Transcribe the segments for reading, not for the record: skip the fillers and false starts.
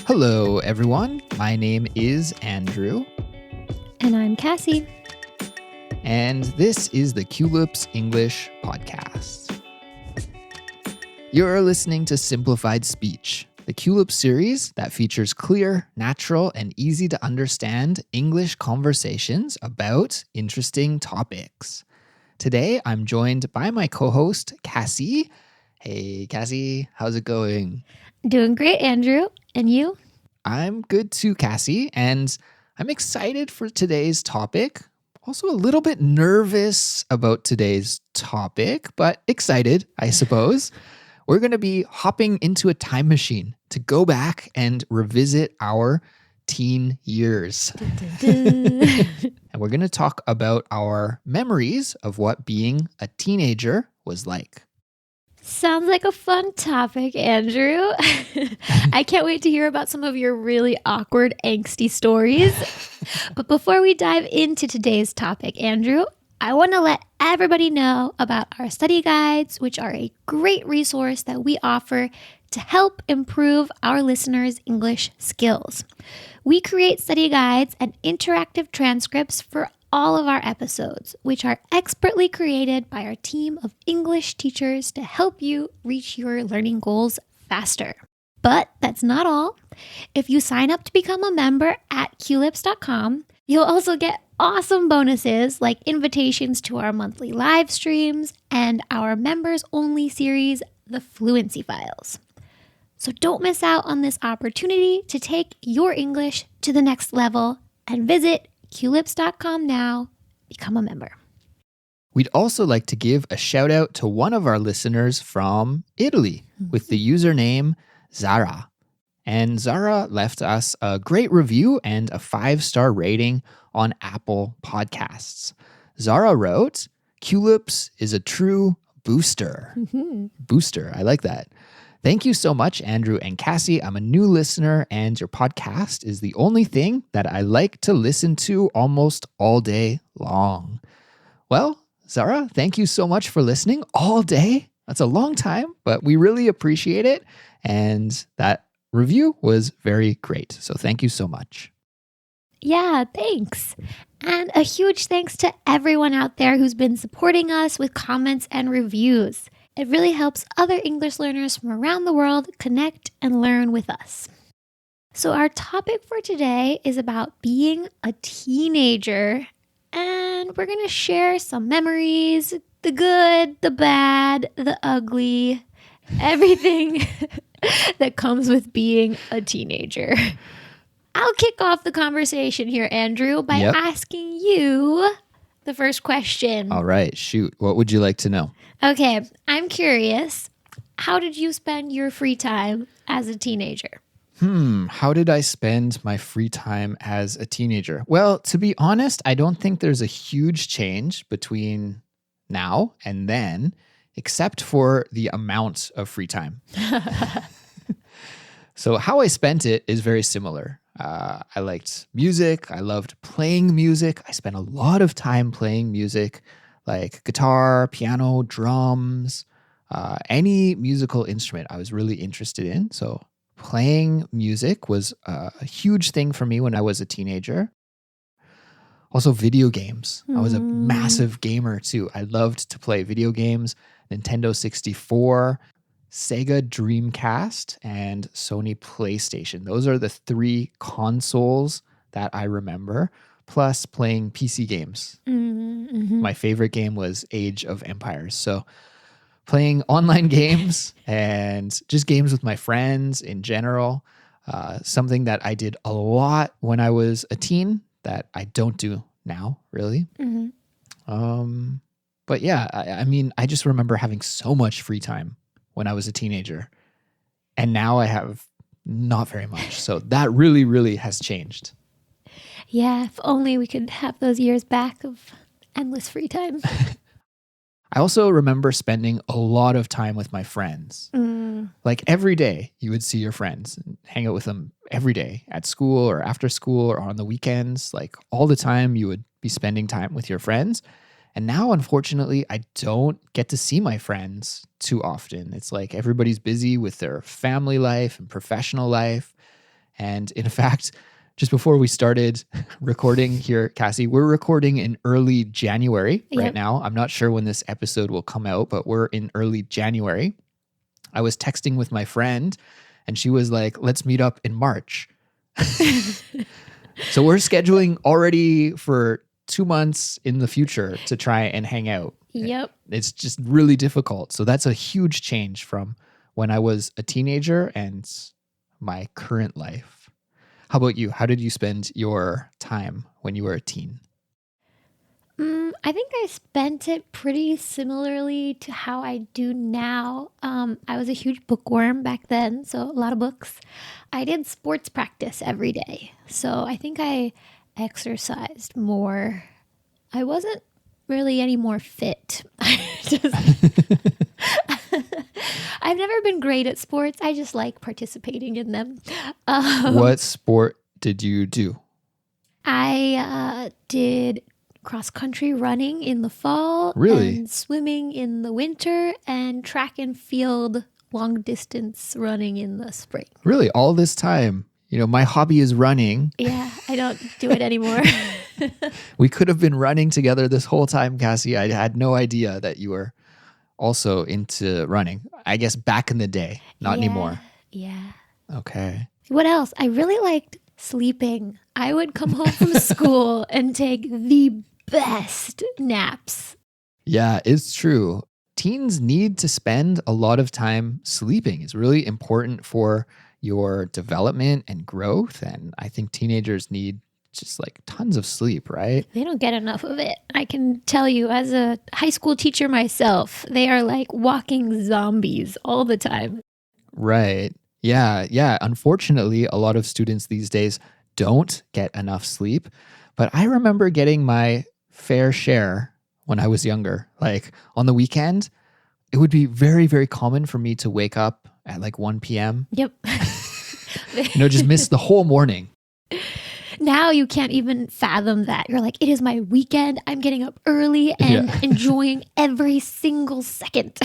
Hello, everyone. My name is Andrew, And I'm Kassy. and this is the Culips English Podcast. You're listening to Simplified Speech, the Culips series that features clear, natural, and easy to understand English conversations about interesting topics. Today, I'm joined by my co-host, Kassy. Hey, Kassy, how's it going? Doing great, Andrew. And you? I'm good too, Kassy, and I'm excited for today's topic. Also a little bit nervous about today's topic, but excited, I suppose. We're going to be hopping into a time machine to go back and revisit our teen years. And we're going to talk about our memories of what being a teenager was like. Sounds like a fun topic, Andrew. I can't wait to hear about some of your really awkward, angsty stories. But before we dive into today's topic, Andrew, I want to let everybody know about our study guides, which are a great resource that we offer to help improve our listeners' English skills. We create study guides and interactive transcripts for all of our episodes, which are expertly created by our team of English teachers to help you reach your learning goals faster. But that's not all. If you sign up to become a member at culips.com, you'll also get awesome bonuses like invitations to our monthly live streams and our members-only series, The Fluency Files. So don't miss out on this opportunity to take your English to the next level and visit Culips.com now. Become a member. We'd also like to give a shout out to one of our listeners from Italy with the username Zara. And Zara left us a great review and a 5-star rating on Apple Podcasts. Zara wrote, "Culips is a true booster." Booster, I like that. Thank you so much, Andrew and Kassy. I'm a new listener, and your podcast is the only thing that I like to listen to almost all day long. Well, Zara, thank you so much for listening all day. That's a long time, but we really appreciate it. And that review was very great. So thank you so much. Yeah, thanks. And a huge thanks to everyone out there who's been supporting us with comments and reviews. It really helps other English learners from around the world connect and learn with us. So our topic for today is about being a teenager, and we're going to share some memories, the good, the bad, the ugly, everything that comes with being a teenager. I'll kick off the conversation here, Andrew, by asking you the first question. All right, shoot. What would you like to know? Okay, I'm curious. How did you spend your free time as a teenager? How did I spend my free time as a teenager? Well, to be honest, I don't think there's a huge change between now and then, except for the amount of free time. So how I spent it is very similar. I liked music. I loved playing music. I spent a lot of time playing music, like guitar, piano, drums, any musical instrument I was really interested in. So playing music was a huge thing for me when I was a teenager. Also video games. I was a massive gamer too. I loved to play video games, Nintendo 64, Sega Dreamcast, and Sony PlayStation. Those are the 3 consoles that I remember, plus playing PC games. My favorite game was Age of Empires. So playing online games and just games with my friends in general, something that I did a lot when I was a teen that I don't do now, really. But yeah, I mean, I just remember having so much free time when I was a teenager. And now I have not very much. So that really, really has changed. Yeah, if only we could have those years back of endless free time. I also remember spending a lot of time with my friends. Like every day, you would see your friends and hang out with them every day at school or after school or on the weekends. Like all the time, you would be spending time with your friends. And now, unfortunately, I don't get to see my friends too often. It's like everybody's busy with their family life and professional life. And in fact, just before we started recording here, Kassy, we're recording in early January right Yep. now. I'm not sure when this episode will come out, but we're in early January. I was texting with my friend and she was like, let's meet up in March. So we're scheduling already for 2 months in the future to try and hang out. Yep. It's just really difficult. So that's a huge change from when I was a teenager and my current life. How about you? How did you spend your time when you were a teen? I think I spent it pretty similarly to how I do now. I was a huge bookworm back then, so a lot of books. I did sports practice every day, so I think I exercised more. I wasn't really any more fit. I've never been great at sports. I just like participating in them. What sport did you do? I did cross country running in the fall, Really? and swimming in the winter, and track and field long distance running in the spring. Really? All this time? You know, my hobby is running. Yeah, I don't do it anymore. We could have been running together this whole time, Kassy. I had no idea that you were also into running. I guess back in the day, not anymore. Yeah. Okay. What else? I really liked sleeping. I would come home from school and take the best naps. Yeah, it's true. Teens need to spend a lot of time sleeping. It's really important for your development and growth. And I think teenagers need just like tons of sleep, right? They don't get enough of it. I can tell you, as a high school teacher myself, they are like walking zombies all the time. Right. Yeah. Unfortunately, a lot of students these days don't get enough sleep. But I remember getting my fair share when I was younger. Like on the weekend, it would be very, very common for me to wake up at like 1 p.m. Yep. Just miss the whole morning. Now you can't even fathom that. You're like, it is my weekend. I'm getting up early and enjoying every single second.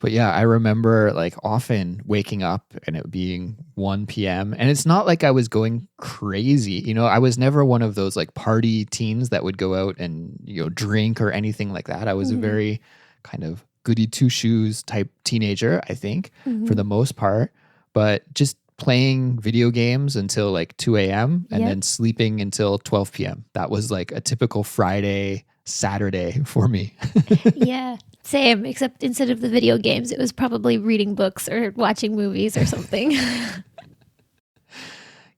But yeah, I remember like often waking up and it being 1 p.m. And it's not like I was going crazy. I was never one of those like party teens that would go out and, drink or anything like that. I was a very kind of goody two shoes type teenager, I think, for the most part. But just playing video games until like 2 a.m. and then sleeping until 12 p.m. That was like a typical Friday, Saturday for me. Yeah. Same, except instead of the video games, it was probably reading books or watching movies or something.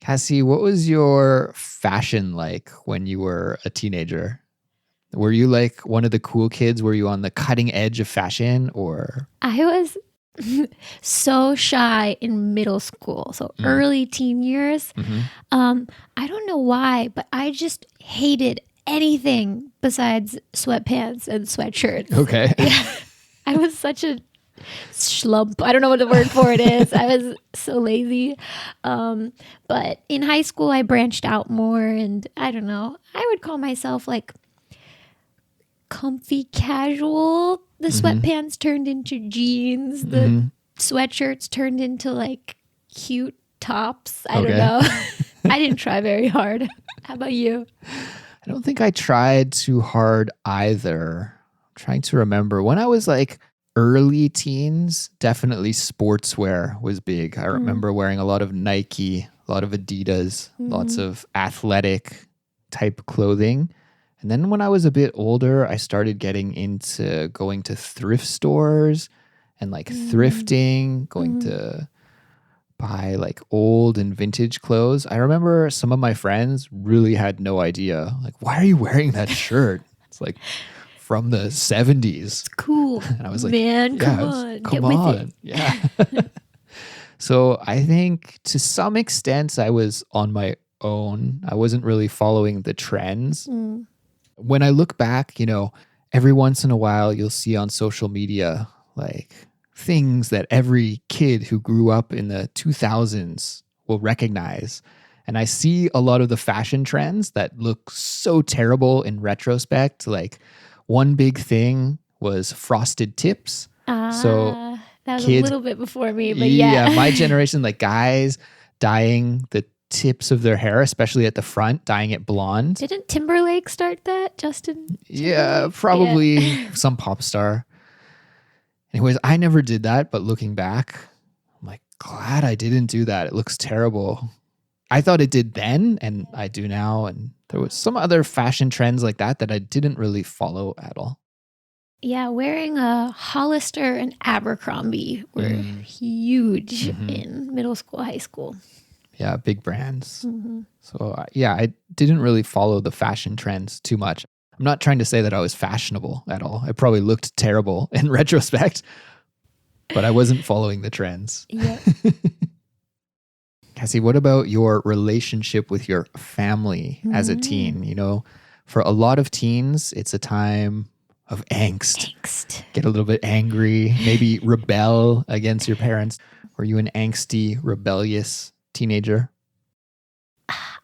Kassy, what was your fashion like when you were a teenager? Were you like one of the cool kids? Were you on the cutting edge of fashion or? I was so shy in middle school, so early teen years. I don't know why, but I just hated anything besides sweatpants and sweatshirts. Okay. Yeah. I was such a schlump. I don't know what the word for it is. I was so lazy. But in high school, I branched out more, and I don't know. I would call myself like comfy casual. The sweatpants turned into jeans. The sweatshirts turned into like cute tops. I don't know. I didn't try very hard. How about you? I don't think I tried too hard either. I'm trying to remember. When I was like early teens, definitely sportswear was big. I remember wearing a lot of Nike, a lot of Adidas, lots of athletic type clothing. And then when I was a bit older, I started getting into going to thrift stores and like thrifting, going to buy like old and vintage clothes. I remember some of my friends really had no idea. Like, why are you wearing that shirt? It's like from the 70s. It's cool. And I was like, man, yeah, come on. come Get with on. it. Yeah. So I think to some extent I was on my own. I wasn't really following the trends. When I look back, every once in a while you'll see on social media like things that every kid who grew up in the 2000s will recognize. And I see a lot of the fashion trends that look so terrible in retrospect. Like one big thing was frosted tips. So That was kids, a little bit before me, but yeah. my generation, like guys dyeing the tips of their hair, especially at the front, dyeing it blonde. Didn't Timberlake start that? Justin Yeah, Timberlake? probably Yeah. some pop star. Anyways, I never did that, but looking back, I'm like, glad I didn't do that. It looks terrible. I thought it did then, and I do now. And there was some other fashion trends like that I didn't really follow at all. Yeah, wearing a Hollister and Abercrombie were huge in middle school, high school. Yeah, big brands. Mm-hmm. So yeah, I didn't really follow the fashion trends too much. I'm not trying to say that I was fashionable at all. I probably looked terrible in retrospect, but I wasn't following the trends. Yeah. Kassy, what about your relationship with your family as a teen? You know, for a lot of teens, it's a time of angst. Get a little bit angry, maybe rebel against your parents. Were you an angsty, rebellious teenager?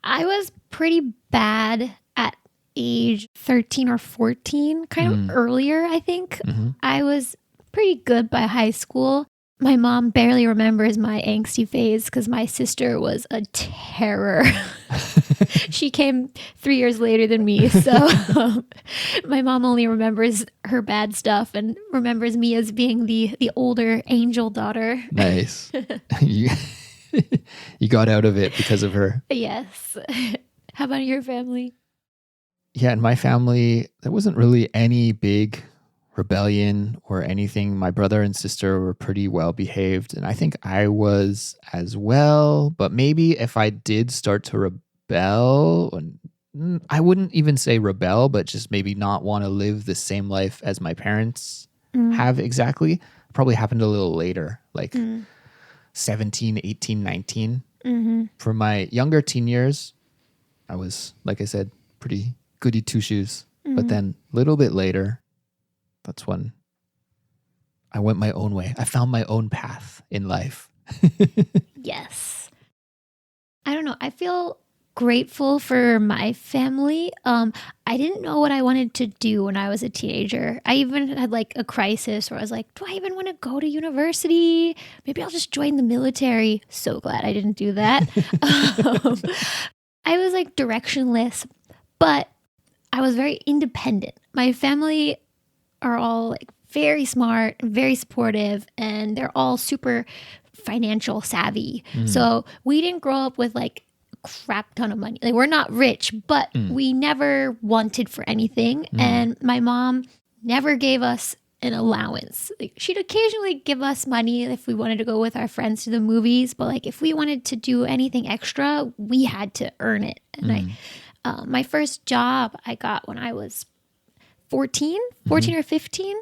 I was pretty bad at age 13 or 14, kind of earlier, I think. I was pretty good by high school. My mom barely remembers my angsty phase because my sister was a terror. She came 3 years later than me. So my mom only remembers her bad stuff and remembers me as being the older angel daughter. Nice. You got out of it because of her. Yes. How about your family? Yeah, in my family, there wasn't really any big rebellion or anything. My brother and sister were pretty well behaved, and I think I was as well. But maybe if I did start to rebel, I wouldn't even say rebel, but just maybe not want to live the same life as my parents have exactly. Probably happened a little later, like 17, 18, 19. For my younger teen years, I was, like I said, pretty goody two-shoes. But then a little bit later, that's when I went my own way. I found my own path in life. Yes. I don't know. I feel grateful for my family. I didn't know what I wanted to do when I was a teenager. I even had like a crisis where I was like, do I even want to go to university? Maybe I'll just join the military. So glad I didn't do that. I was like directionless, but I was very independent. My family are all like very smart, very supportive, and they're all super financial savvy. So we didn't grow up with like a crap ton of money. Like we're not rich, but we never wanted for anything. And my mom never gave us an allowance. Like she'd occasionally give us money if we wanted to go with our friends to the movies, but like if we wanted to do anything extra, we had to earn it. And my first job I got when I was 14 or 15.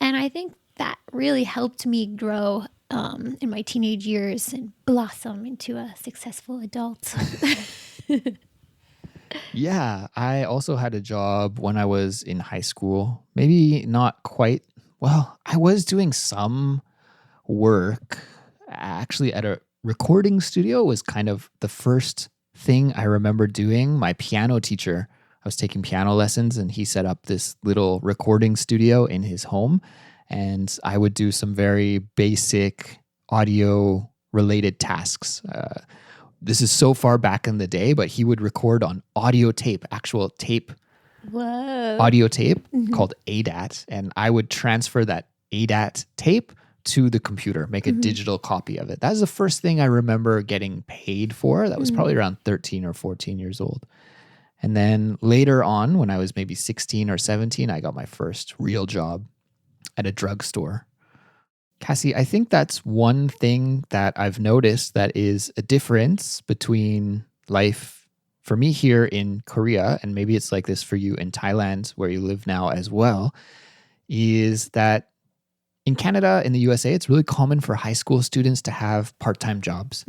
And I think that really helped me grow in my teenage years and blossom into a successful adult. Yeah, I also had a job when I was in high school. Maybe not quite. Well, I was doing some work actually at a recording studio. Was kind of the first thing I remember doing. My piano teacher, I was taking piano lessons, and he set up this little recording studio in his home. And I would do some very basic audio related tasks. This is so far back in the day, but he would record on audio tape, actual tape, audio tape called ADAT. And I would transfer that ADAT tape to the computer, make a digital copy of it. That was the first thing I remember getting paid for. That was probably around 13 or 14 years old. And then later on, when I was maybe 16 or 17, I got my first real job at a drugstore. Kassy, I think that's one thing that I've noticed that is a difference between life for me here in Korea, and maybe it's like this for you in Thailand, where you live now as well, is that in Canada, in the USA, it's really common for high school students to have part-time jobs.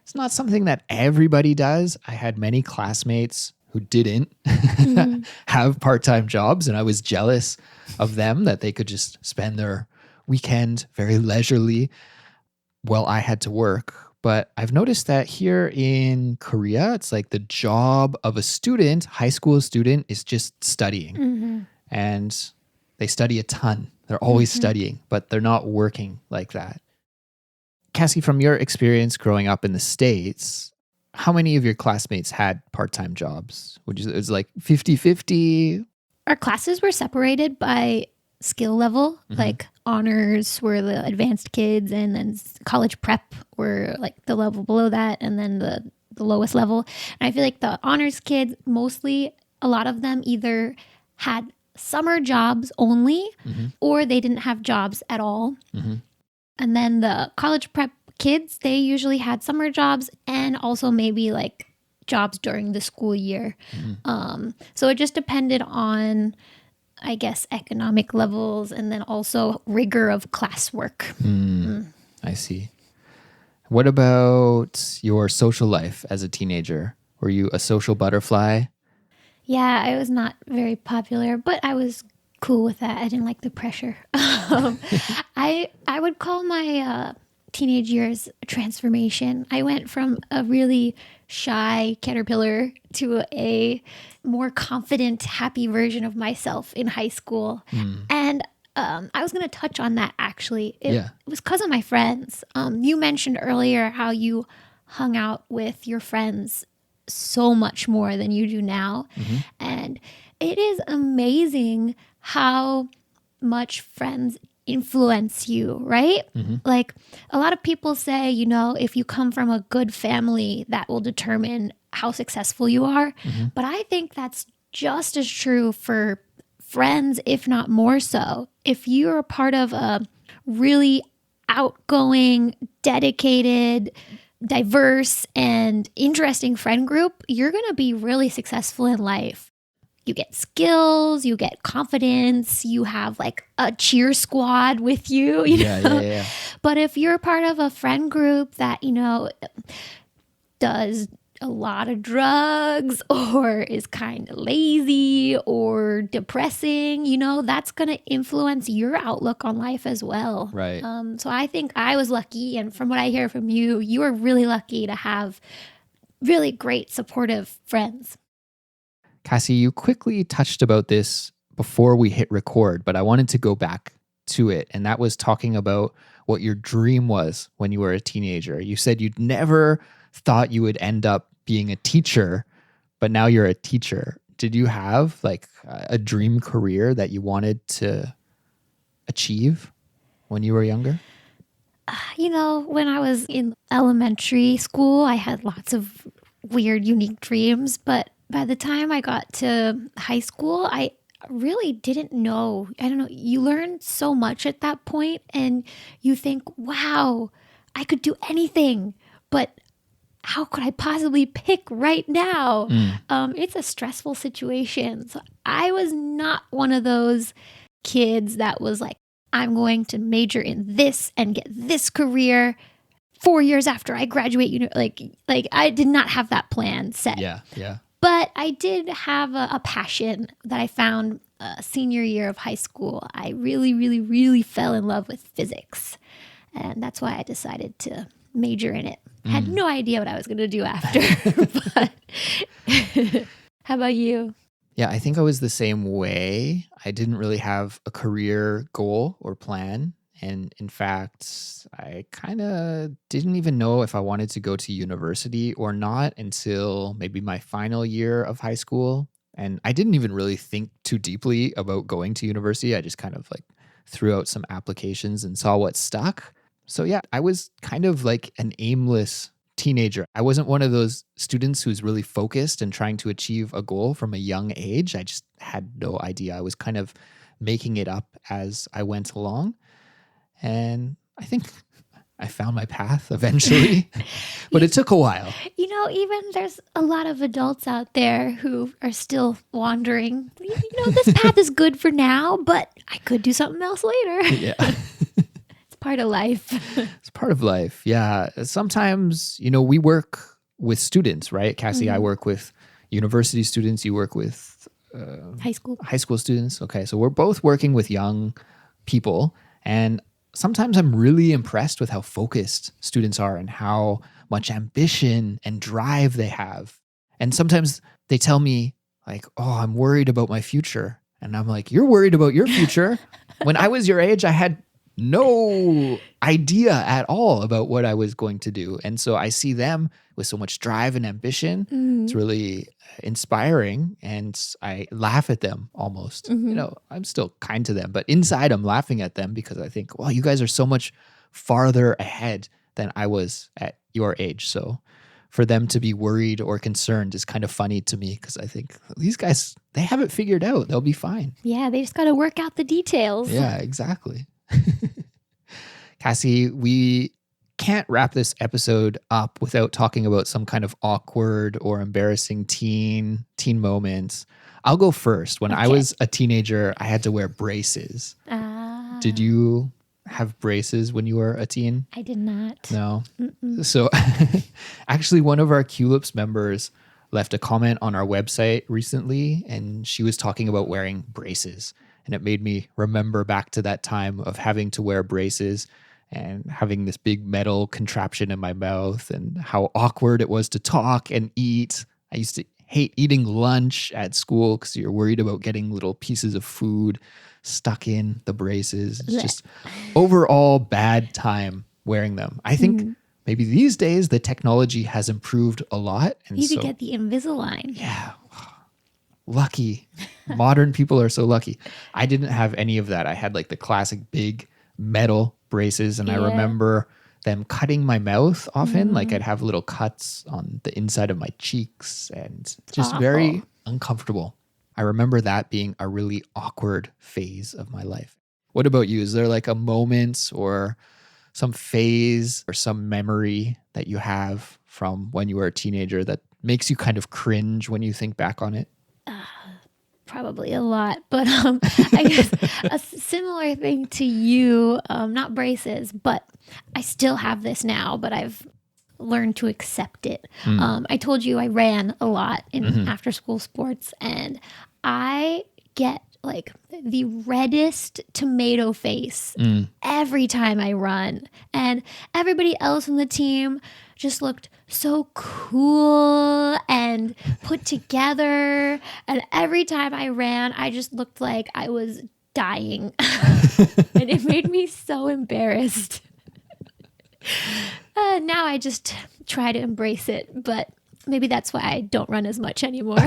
It's not something that everybody does. I had many classmates who didn't have part-time jobs, and I was jealous of them that they could just spend their weekend very leisurely while I had to work. But I've noticed that here in Korea, it's like the job of a student, high school student, is just studying. And they study a ton. They're always studying, but they're not working like that. Kassy, from your experience growing up in the States, how many of your classmates had part-time jobs? Would you, it was like 50-50? Our classes were separated by skill level, like honors were the advanced kids, and then college prep were like the level below that, and then the lowest level. And I feel like the honors kids, mostly, a lot of them either had summer jobs only, or they didn't have jobs at all. And then the college prep kids, they usually had summer jobs and also maybe like jobs during the school year. So it just depended on, I guess, economic levels and then also rigor of classwork. I see. What about your social life as a teenager? Were you a social butterfly? Yeah, I was not very popular, but I was cool with that. I didn't like the pressure. I would call my teenage years a transformation. I went from a really shy caterpillar to a more confident, happy version of myself in high school. And I was going to touch on that actually. It was because of my friends. You mentioned earlier how you hung out with your friends so much more than you do now. And it is amazing how much friends influence you, right? Like a lot of people say, you know, if you come from a good family, that will determine how successful you are. But I think that's just as true for friends, if not more so. If you're a part of a really outgoing, dedicated, diverse, and interesting friend group, you're going to be really successful in life. You get skills, you get confidence, you have like a cheer squad with you, you know? Yeah. But if you're part of a friend group that, you know, does a lot of drugs or is kind of lazy or depressing, you know, that's going to influence your outlook on life as well. Right. So I think I was lucky. And from what I hear from you, you were really lucky to have really great supportive friends. Kassy, you quickly touched about this before we hit record, but I wanted to go back to it. And that was talking about what your dream was when you were a teenager. You said you'd never thought you would end up being a teacher, but now you're a teacher. Did you have like a dream career that you wanted to achieve when you were younger? You know, when I was in elementary school, I had lots of weird, unique dreams, but by the time I got to high school, I really didn't know. I don't know. You learn so much at that point and you think, wow, I could do anything, but how could I possibly pick right now? It's a stressful situation. So I was not one of those kids that was like, I'm going to major in this and get this career 4 years after I graduate. You know, like I did not have that plan set. Yeah. But I did have a passion that I found senior year of high school. I really, really, really fell in love with physics. And that's why I decided to major in it. Had no idea what I was going to do after. But how about you? Yeah, I think I was the same way. I didn't really have a career goal or plan. And in fact, I kind of didn't even know if I wanted to go to university or not until maybe my final year of high school. And I didn't even really think too deeply about going to university. I just kind of like threw out some applications and saw what stuck. So yeah, I was kind of like an aimless teenager. I wasn't one of those students who's really focused and trying to achieve a goal from a young age. I just had no idea. I was kind of making it up as I went along. And I think I found my path eventually, but it took a while. You know, even there's a lot of adults out there who are still wandering. You know, this path is good for now, but I could do something else later. Yeah. It's part of life. It's part of life. Yeah. Sometimes, you know, we work with students, right? Kassy, I work with university students. You work with High school students. Okay. So we're both working with young people, and sometimes I'm really impressed with how focused students are and how much ambition and drive they have. And sometimes they tell me like, oh, I'm worried about my future. And I'm like, you're worried about your future? When I was your age, I had no idea at all about what I was going to do. And so I see them with so much drive and ambition. It's really inspiring, and I laugh at them almost. I'm still kind to them, but inside I'm laughing at them because I think, well, you guys are so much farther ahead than I was at your age. So for them to be worried or concerned is kind of funny to me because I think these guys, they have it figured out. They'll be fine. Yeah, they just got to work out the details. Yeah, exactly. Kassy, we can't wrap this episode up without talking about some kind of awkward or embarrassing teen moments. I'll go first. When I was a teenager, I had to wear braces. Did you have braces when you were a teen? I did not. No. So actually, one of our Culips members left a comment on our website recently, and she was talking about wearing braces. And it made me remember back to that time of having to wear braces and having this big metal contraption in my mouth and how awkward it was to talk and eat. I used to hate eating lunch at school because you're worried about getting little pieces of food stuck in the braces. It's just overall bad time wearing them. I think maybe these days the technology has improved a lot. And you could get the Invisalign. Yeah. Lucky. Modern people are so lucky. I didn't have any of that. I had like the classic big metal braces, and I remember them cutting my mouth often. Like I'd have little cuts on the inside of my cheeks and just very uncomfortable. I remember that being a really awkward phase of my life. What about you? Is there like a moment or some phase or some memory that you have from when you were a teenager that makes you kind of cringe when you think back on it? Probably a lot, but I guess a similar thing to you, not braces, but I still have this now, but I've learned to accept it. I told you I ran a lot in after school sports, and I get like the reddest tomato face every time I run. And everybody else on the team just looked so cool and put together. And every time I ran, I just looked like I was dying. And it made me so embarrassed. Now I just try to embrace it, but maybe that's why I don't run as much anymore.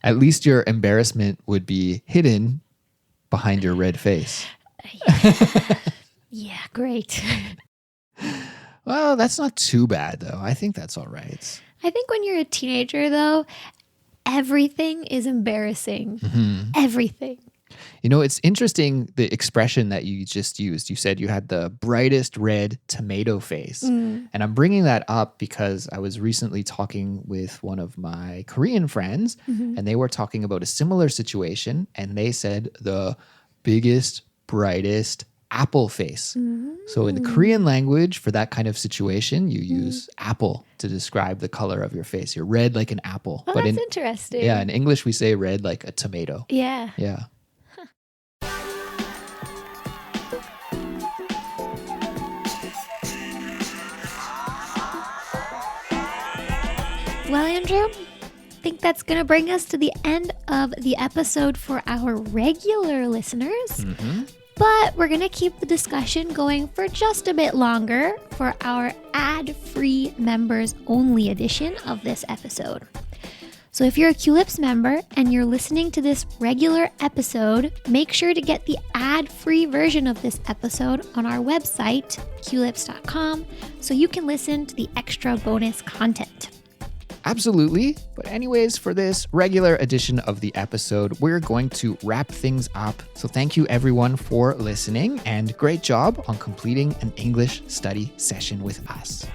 At least your embarrassment would be hidden behind your red face. Yeah, great. Well, that's not too bad, though. I think that's all right. I think when you're a teenager, though, everything is embarrassing. Everything. You know, it's interesting, the expression that you just used. You said you had the brightest red tomato face. And I'm bringing that up because I was recently talking with one of my Korean friends, and they were talking about a similar situation, and they said the biggest, brightest apple face. So in the Korean language, for that kind of situation, you use apple to describe the color of your face. You're red like an apple. Oh, but that's interesting. Yeah, in English, we say red like a tomato. Yeah. Yeah. Well, Andrew, I think that's going to bring us to the end of the episode for our regular listeners. But we're going to keep the discussion going for just a bit longer for our ad-free members only edition of this episode. So if you're a Culips member and you're listening to this regular episode, make sure to get the ad-free version of this episode on our website, culips.com, so you can listen to the extra bonus content. Absolutely. But anyways, for this regular edition of the episode, we're going to wrap things up. So thank you everyone for listening, and great job on completing an English study session with us.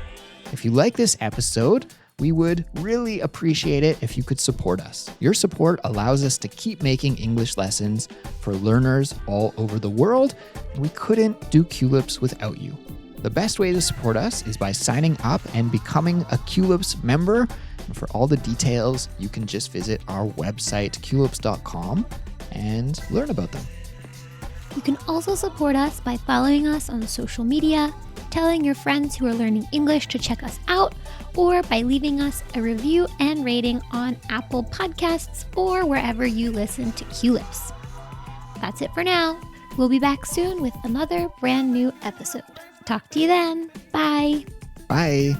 If you like this episode, we would really appreciate it if you could support us. Your support allows us to keep making English lessons for learners all over the world, and we couldn't do Culips without you. The best way to support us is by signing up and becoming a Culips member. And for all the details, you can just visit our website, culips.com, and learn about them. You can also support us by following us on social media, telling your friends who are learning English to check us out, or by leaving us a review and rating on Apple Podcasts or wherever you listen to Culips. That's it for now. We'll be back soon with another brand new episode. Talk to you then. Bye. Bye.